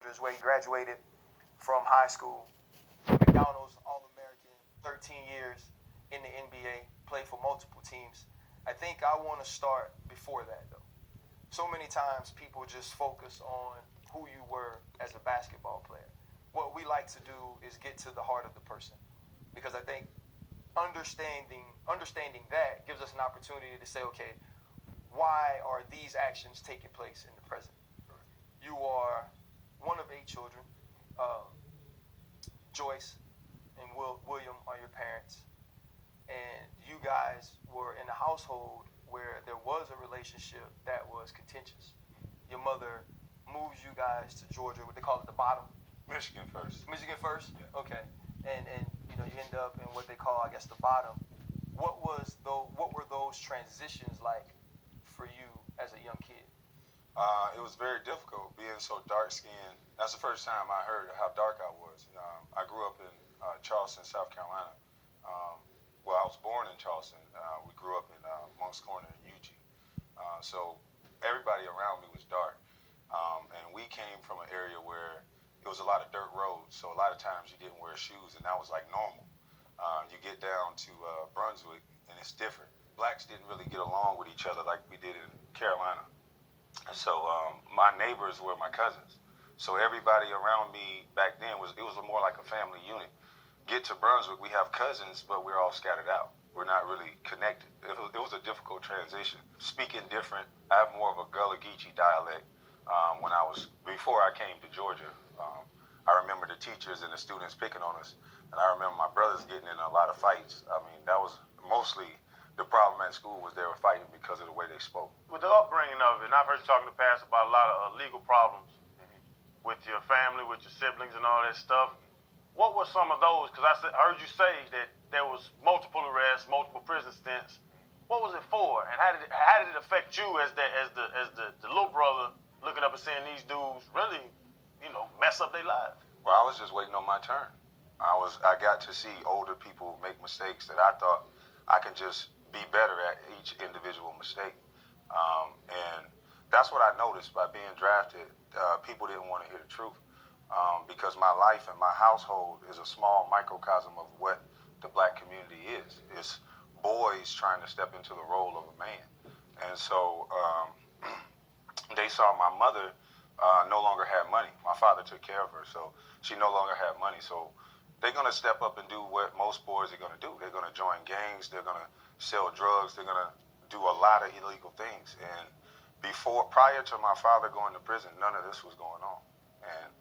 his way. He graduated from high school, McDonald's All-American, 13 years in the NBA, played for multiple teams. I think I want to start before that, though. So many times people just focus on who you were as a basketball player. What we like to do is get to the heart of the person, because I think understanding that gives us an opportunity to say, okay, why are these actions taking place in the present? You are one of 8 children. Joyce and William are your parents, and you guys were in a household where there was a relationship that was contentious. Your mother moves you guys to Georgia, what they call it the bottom. Michigan first. Michigan first? Yeah. Okay. And you know, you end up in what they call, I guess, the bottom. What were those transitions like for you as a young kid? It was very difficult being so dark-skinned. That's the first time I heard how dark I was. I grew up in Charleston, South Carolina. Well, I was born in Charleston. We grew up in Moncks Corner and Eugene. So everybody around me was dark. And we came from an area where it was a lot of dirt roads. So a lot of times you didn't wear shoes, and that was like normal. You get down to Brunswick, and it's different. Blacks didn't really get along with each other like we did in Carolina. So my neighbors were my cousins. So everybody around me back then it was more like a family unit. Get to Brunswick, we have cousins, but we're all scattered out. We're not really connected. It was a difficult transition. Speaking different, I have more of a Gullah Geechee dialect. Before I came to Georgia, I remember the teachers and the students picking on us. And I remember my brothers getting in a lot of fights. I mean, that was mostly the problem at school, was they were fighting because of the way they spoke. With the upbringing of it, and I've heard you talk in the past about a lot of legal problems with your family, with your siblings and all that stuff. What were some of those? Because I heard you say that there was multiple arrests, multiple prison stints. What was it for? And how did it affect you as the little brother looking up and seeing these dudes really, mess up their lives? Well, I was just waiting on my turn. I got to see older people make mistakes that I thought I could just be better at each individual mistake. And that's what I noticed by being drafted. People didn't want to hear the truth because my life and my household is a small microcosm of what the black community is. It's boys trying to step into the role of a man. And so they saw my mother no longer had money. My father took care of her, so she no longer had money. So they're going to step up and do what most boys are going to do. They're going to join gangs. They're going to sell drugs. They're going to do a lot of illegal things. And prior to my father going to prison, none of this was going on. And